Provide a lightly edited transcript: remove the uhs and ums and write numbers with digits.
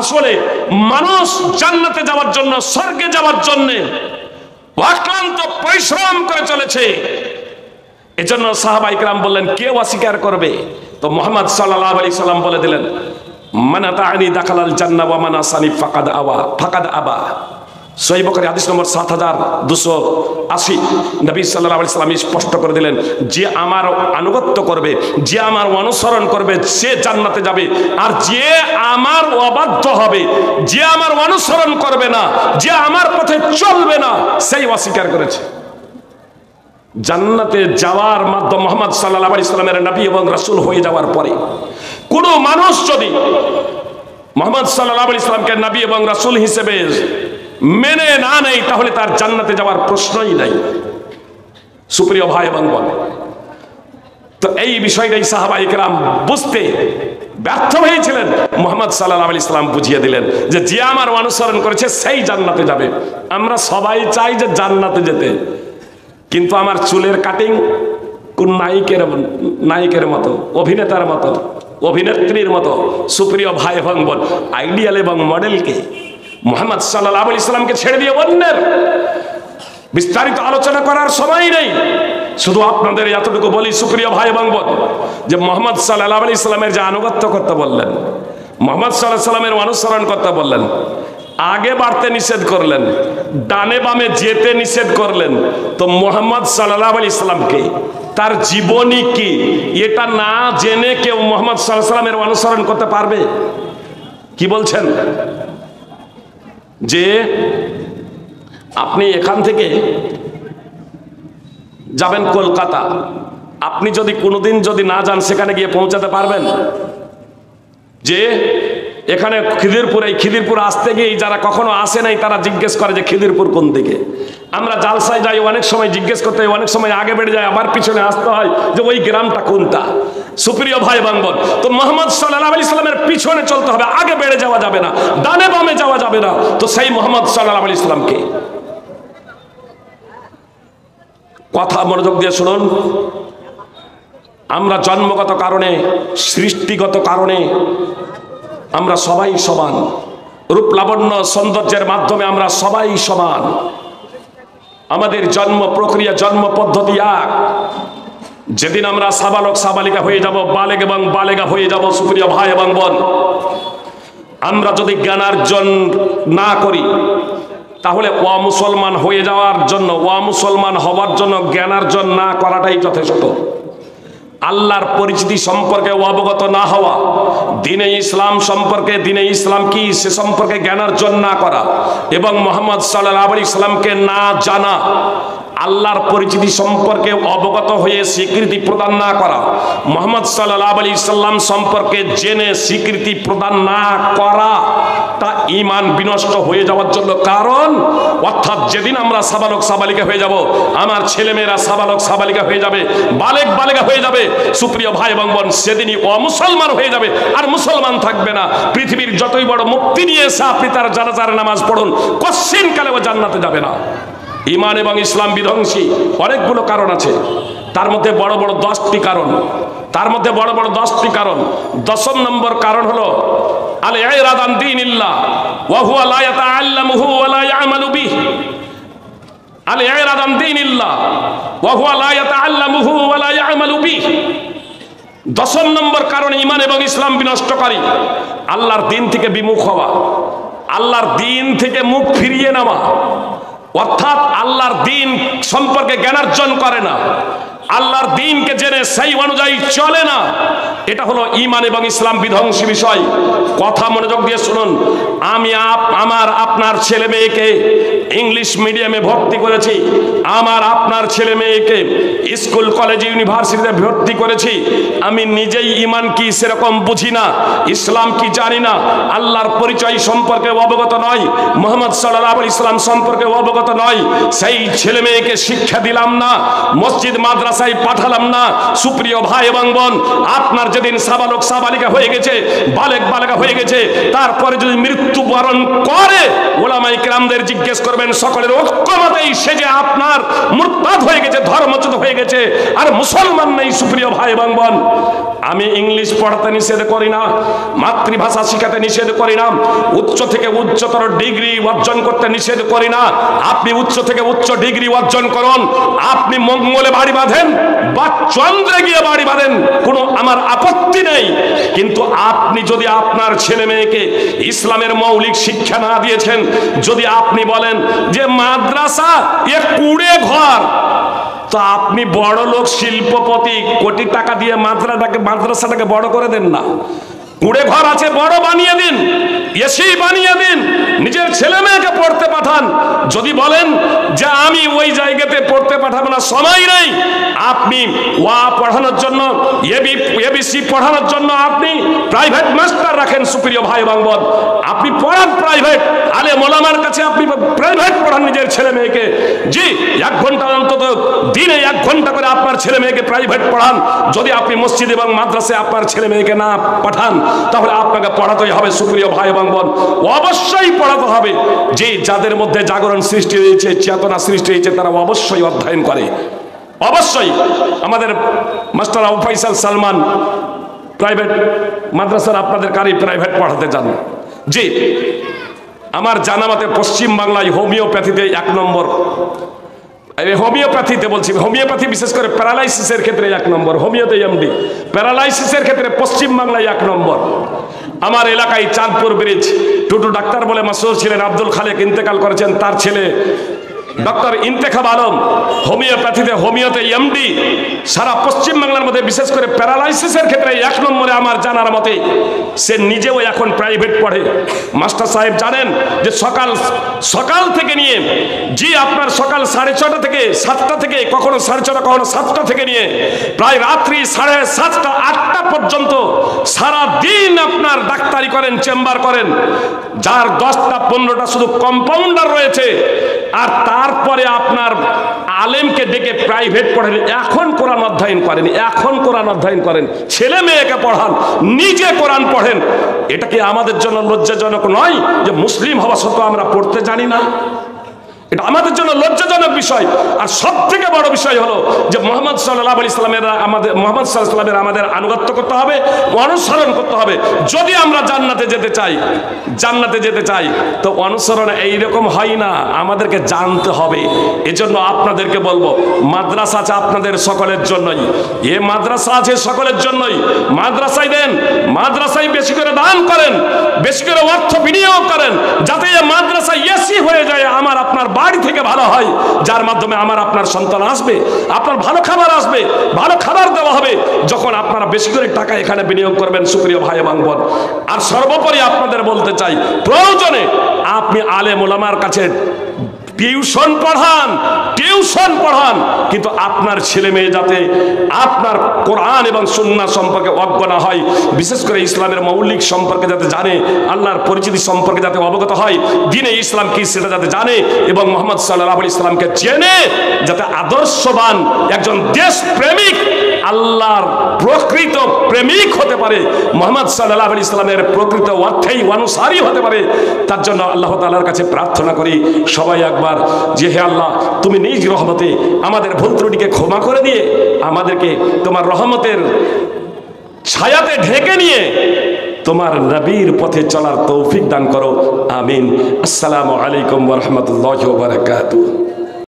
আসলে মানুষ জান্নাতে যাওয়ার জন্য, স্বর্গে যাওয়ার জন্য অক্লান্ত পরিশ্রম করে চলেছে। এজন্য সাহাবায়ে কেরাম বললেন, কেউ অস্বীকার করবে? তো মুহাম্মদ সাল্লাল্লাহু আলাইহি সাল্লাম বলে দিলেন, মান আতানি দাখালাল জান্নাহ ওয়া মান আসানি ফাকাদ আবা। সহিহ বুখারী হাদিস নম্বর 7280। নবী সাল্লাল্লাহু আলাইহি সাল্লাম স্পষ্ট করে দিলেন, যে আমার আনুগত্য করবে, যে আমার অনুসরণ করবে, সে জান্নাতে যাবে। আর যে আমার অবাধ্য হবে, যে আমার অনুসরণ করবে না, যে আমার পথে চলবে না, সেই অস্বীকার করেছে। জান্নাতে যাওয়ার মাধ্যম মুহাম্মদ সাল্লাল্লাহু আলাইহি সাল্লামের নবী এবং রাসূল হয়ে যাওয়ার পরে কোনো মানুষ যদি মুহাম্মদ সাল্লাল্লাহু আলাইহি সাল্লামকে নবী এবং রাসূল হিসেবে মেনে না নেয়, তাহলে তার জান্নাতে যাওয়ার প্রশ্নই নাই। সুপ্রিয় ভাই এবং বোন, তো এই বিষয়টাই সাহাবায়ে কেরাম বুঝতে ব্যর্থ হয়েছিলেন। মুহাম্মদ সাল্লাল্লাহু আলাইহি সাল্লাম বুঝিয়ে দিলেন যে যে আমার অনুসরণ করেছে সেই জান্নাতে যাবে। আমরা সবাই চাই যে জান্নাতে যেতে, কিন্তু আমার চুলের কাটিং কোন নায়িকের মতো, অভিনেতার মতো, অভিনেত্রীর মতো। সুপ্রিয় ভাই এবং বোন, আইডিয়াল এবং মডেলকে মুহাম্মদ সাল্লাল্লাহু আলাইহি সাল্লামকে ছেড়ে দিয়ে অন্যের বিস্তারিত আলোচনা করার সময় নেই। শুধু আপনাদের এতটুকু বলি সুপ্রিয় ভাই এবং বোন, যে মুহাম্মদ সাল্লাল্লাহু আলাইহি সাল্লামের যে আনুগত্য করতে বললেন, মুহাম্মদ সাল্লাল্লাহু আলাইহি সাল্লামের অনুসরণ করতে বললেন, আগে বাড়তে নিষেধ করলেন, ডানে বামে যেতে নিষেধ করলেন, তো মুহাম্মদ সাল্লাল্লাহু আলাইহি সাল্লামকে তার জীবনী কি এটা না জেনে কেউ মুহাম্মদ সাল্লাল্লাহু আলাইহি সাল্লামের অনুসরণ করতে পারবে? কি বলছেন? যে আপনি এখান থেকে যাবেন কলকাতা, আপনি যদি কোনোদিন যদি না যান, সেখানে গিয়ে পৌঁছাতে পারবেন? যে এখানে খিদিরপুর আসতে গিয়ে যারা কখনো আসে নাই, তারা জিজ্ঞেস করে যে খিদিরপুর কোন দিকে। আমরা জালসায় যাই, অনেক সময় জিজ্ঞেস করতে হয়, অনেক সময় আগে বেড়ে যায়, আবার পিছনে আসতে হয় যে ওই গ্রামটা কোনটা। সুপ্রিয় ভাই এবং বোন, তো মুহাম্মদ সাল্লাল্লাহু আলাইহি সাল্লামের পিছনে চলতে হবে, আগে বেড়ে যাওয়া যাবে না, ডানে বামে যাওয়া যাবে না। তো সেই মুহাম্মদ সাল্লাল্লাহু আলাইহি সাল্লামকে, কথা মনোযোগ দিয়ে শুনুন, আমরা জন্মগত কারণে, সৃষ্টিগত কারণে আমরা সবাই সমান। রূপ লাবণ্য সৌন্দর্যের মাধ্যমে আমরা সবাই সমান। আমাদের জন্ম প্রক্রিয়া, জন্ম পদ্ধতি এক। যেদিন আমরা সাবালক সাবালিকা হয়ে যাব, বালেগ এবং বালেগা হয়ে যাব, সুপ্রিয় ভাই এবং বোন, আমরা যদি জ্ঞানার্জন না করি, তাহলে অমুসলমান হয়ে যাওয়ার জন্য, অমুসলমান হওয়ার জন্য জ্ঞানার্জন না করাটাই যথেষ্ট। আল্লাহর পরিচিতি সম্পর্কে অবগত না হওয়া, দ্বীনে ইসলাম সম্পর্কে, দ্বীনে ইসলাম কি সে সম্পর্কে জ্ঞানার্জন না করা, এবং মুহাম্মদ সাল্লাল্লাহু আলাইহি সাল্লামকে না জানা, আল্লাহর পরিচিতি সম্পর্কে অবগত হয়ে স্বীকৃতি প্রদান না করা, মুহাম্মদ সাল্লাল্লাহু আলাইহি সাল্লাম সম্পর্কে জেনে স্বীকৃতি প্রদান না করা, তা ঈমান বিনষ্ট হয়ে যাওয়ার জন্য কারণ। অর্থাৎ যেদিন আমরা সাবালক সাবালিকা হয়ে যাব, আমার ছেলেমেয়েরা সাবালক সাবালিকা হয়ে যাবে, বালেগ বালেগা হয়ে যাবে, সুপ্রিয় ভাই এবং বোন, সেদিনই অমুসলমান হয়ে যাবে, আর মুসলমান থাকবে না। পৃথিবীর যতই বড় মুক্তি নিয়ে এসে আপনি তার জানাজার নামাজ পড়ুন, কশ্চিন কালেও জান্নাতে যাবে না। ঈমান এবং ইসলাম বিধ্বংসী অনেকগুলো কারণ আছে, তার মধ্যে বড় বড় 10টি কারণ, তার মধ্যে বড় বড় 10টি কারণ। 10ম নম্বর কারণ হলো আল ইরাদ আন দীনিল্লাহ ওয়া হুয়া লা ইয়াতাআল্লামুহু ওয়া লা ইয়ামালু বিহি। আল ইরাদ আন দীনিল্লাহ ওয়া হুয়া লা ইয়াতাআল্লামুহু ওয়া লা ইয়ামালু বিহি। 10ম নম্বর কারণ ঈমান এবং ইসলাম বিনষ্টকারী, আল্লাহর দ্বীন থেকে বিমুখ হওয়া, আল্লাহর দ্বীন থেকে মুখ ফিরিয়ে নেওয়া, অর্থাৎ আল্লাহর দ্বীন সম্পর্কে জ্ঞানার্জন করে না, আল্লাহর দ্বীনকে জেনে সেই অনুযায়ী চলে না। এটা হলো ঈমান এবং ইসলাম বিধ্বংসী বিষয়। কথা মনোযোগ দিয়ে শুনুন, আমি আমার আপনার ছেলে মেয়েকে ইংলিশ মিডিয়ামে ভর্তি করেছি, আমার আপনার ছেলে মেয়েকে স্কুল কলেজ ইউনিভার্সিটিতে ভর্তি করেছি। আমি নিজেই ঈমান কি সেরকম বুঝি না, ইসলাম কি জানি না, আল্লাহর পরিচয় সম্পর্কে অবগত নয়, মুহাম্মদ সাল্লাল্লাহু আলাইহি সাল্লাম সম্পর্কে অবগত নয়। সেই ছেলে মেয়েকে শিক্ষা দিলাম না, মসজিদ মাদ্রাসায় পাঠালাম না। সুপ্রিয় ভাই এবং বোন, আপনার যেদিন সাবালক সাবালিকা হয়ে গেছে, বালেগ বালেগা হয়ে গেছে, তারপরে যদি মৃত্যুবরণ করে, ওলামায়ে কেরামদের জিজ্ঞেস করবেন, সকলের ঐক্যমতেই সে যে আপনার মুরতাদ হয়ে গেছে, ধর্মচ্যুত হয়ে গেছে, আর মুসলমান নেই। সুপ্রিয় ভাই এবং বোন, আমি ইংলিশ পড়াতে নিষেধ করি না, মাতৃভাষা শিখাতে নিষেধ করি না, উচ্চ থেকে উচ্চতর ডিগ্রি অর্জন করতে নিষেধ করি না। আপনি উচ্চ থেকে উচ্চ ডিগ্রি অর্জন করুন, আপনি মঙ্গলে বাড়ি বাঁধেন বা চন্দ্রে গিয়ে বাড়ি বাঁধেন, কোনো আমার আপত্তি নেই। কিন্তু আপনি যদি আপনার ছেলে মেয়েকে ইসলামের মৌলিক শিক্ষা না দিয়েছেন, যদি আপনি বলেন যে মাদ্রাসা এ কুড়ে ঘর, তো আপনি বড় লোক শিল্পপতি, কোটি টাকা দিয়ে মাদ্রাসাটাকে বড় করে দেন না। কুড়ে ঘর আছে, বড় বানিয়ে দিন, এসি বানিয়ে দিন, নিজের ছেলে মেয়েকে পড়তে পাঠান। যদি বলেন যে আমি ওই জায়গাতে পড়তে পাঠাবো না, সময় নেই, আপনি ওয়া পড়ানোর জন্য, এবিসি পড়ানোর জন্য আপনি প্রাইভেট মাস্টার রাখেন। সুপ্রিয় ভাই এবং বোন, আপনি পড়ান প্রাইভেট, আলেম ওলামার কাছে আপনি প্রাইভেট পড়ান নিজের ছেলে মেয়েকে। জি, 1 ঘন্টা অন্তত দিনে 1 ঘন্টা করে আপনার ছেলে মেয়েকে প্রাইভেট পড়ান। যদি আপনি মসজিদ এবং মাদ্রাসায় আপনার ছেলে মেয়েকে না পাঠান, তাহলে আপনাকে পড়াতেই হবে। সুপ্রিয় ভাই এবং বোন, অবশ্যই পড়াতে হবে। যে যাদের মধ্যে জাগরণ সৃষ্টি হয়েছে, চেতনা সৃষ্টি হয়েছে, তারা অবশ্যই অধ্যয়ন করে। অবশ্যই আমাদের মাস্টার আবু ফয়সাল সালমান প্রাইভেট মাদ্রাসার আপনাদের কারি প্রাইভেট পড়াতে যান। জি, আমার জানা মতে পশ্চিম বাংলায় হোমিওপ্যাথিতে 1 নম্বর, হোমিওপ্যাথিতে বলছি, হোমিওপ্যাথি বিশেষ করে প্যারালাইসিসের ক্ষেত্রে 1 নম্বর, হোমিওতে এমডি, প্যারালাইসিসের ক্ষেত্রে পশ্চিম বাংলায় 1 নম্বর। আমার এলাকায় চাঁদপুর ব্রিজ টুটু ডাক্তার বলে মাসুর ছিলেন, আব্দুল খালেক ইন্তেকাল করেছেন, তার ছেলে ডক্টর ইন্তেখাব আলম হোমিওপ্যাথিতে, হোমিওতে এমডি। সারা পশ্চিম বাংলার মধ্যে বিশেষ করে প্যারালাইসিসের ক্ষেত্রে 1 নম্বরে আমার জানার মতে। সে নিজেও এখন প্রাইভেট পড়ে। মাস্টার সাহেব জানেন যে সকাল থেকে নিয়ে, জি আপনার সকাল 6:30 থেকে 7টা থেকে, কখনো 6:30 কখনো 7টা থেকে নিয়ে প্রায় রাত্রি 7:30 8টা পর্যন্ত সারা দিন আপনার ডাক্তারি করেন, চেম্বার করেন। যার 10টা 15টা শুধু কম্পাউন্ডার রয়েছে, আর তারপরে আপনার আলেমকে ডেকে প্রাইভেট পড়েন। এখন কোরআন অধ্যয়ন করেন, এখন কোরআন অধ্যয়ন করেন, ছেলে মেয়েকে পড়ান, নিজে কোরআন পড়েন। এটা কি আমাদের জন্য লজ্জাজনক নয় যে মুসলিম হওয়া সত্ত্বেও আমরা পড়তে জানি না? এটা আমাদের জন্য লজ্জাজনক বিষয়। আর সব থেকে বড় বিষয় হলো যে মুহাম্মদ সাল্লাল্লাহু আলাইহি সাল্লামের আমাদের আনুগত্য করতে হবে, অনুসরণ করতে হবে। যদি আমরা জান্নাতে যেতে চাই তো অনুসরণ এইরকম হয় না, আমাদেরকে জানতে হবে। এজন্য আপনাদেরকে বলবো, মাদ্রাসা আছে আপনাদের সকলের জন্যই, মাদ্রাসা আছে সকলের জন্যই। মাদ্রাসায় দেন, মাদ্রাসায় বেশি করে দান করেন, বেশি করে অর্থ বিনিয়োগ করেন, যাতে মাদ্রাসা এসি হয়ে যায়, আমার আপনার বাড়ি থেকে ভালো হয়, যার মাধ্যমে আমার আপনার সন্তান আসবে, আপনার ভালো খাবার আসবে, ভালো খাবার দেওয়া হবে, যখন আপনারা বেশি করে টাকা এখানে বিনিয়োগ করবেন। সুপ্রিয় ভাই এবং বোন, আর সর্বোপরি আপনাদের বলতে চাই, প্রয়োজনে আপনি আলেম ওলামার কাছে টিউশন পড়ান, কিন্তু আপনার ছেলে মেয়ে যাতে আপনার কোরআন এবং সুন্নাহ সম্পর্কে অজ্ঞ না হয়, বিশেষ করে ইসলামের মৌলিক সম্পর্কে যাতে জানে, আল্লাহর পরিচিতি সম্পর্কে যাতে অবগত হয়, দ্বীনে ইসলাম কি সেটা যাতে জানে, এবং মুহাম্মদ সাল্লাল্লাহু আলাইহি সাল্লামকে জেনে যাতে আদর্শবান একজন দেশপ্রেমিক, আল্লাহর প্রকৃত প্রেমিক হতে পারে, মুহাম্মদ সাল্লাল্লাহু আলাইহি সাল্লামের প্রকৃত অর্থেই অনুসারী হতে পারে। তার জন্য আল্লাহ তাআলার কাছে প্রার্থনা করি সবাই একবার, যে হে আল্লাহ, তুমি নিজ রহমতে আমাদের ভুল ত্রুটিকে ক্ষমা করে দিয়ে আমাদেরকে তোমার রহমতের ছায়াতে ঢেকে নিয়ে তোমার নবীর পথে চলার তৌফিক দান করো। আমিন। আসসালামু আলাইকুম ওয়া রাহমাতুল্লাহি ওয়া বারাকাতুহু।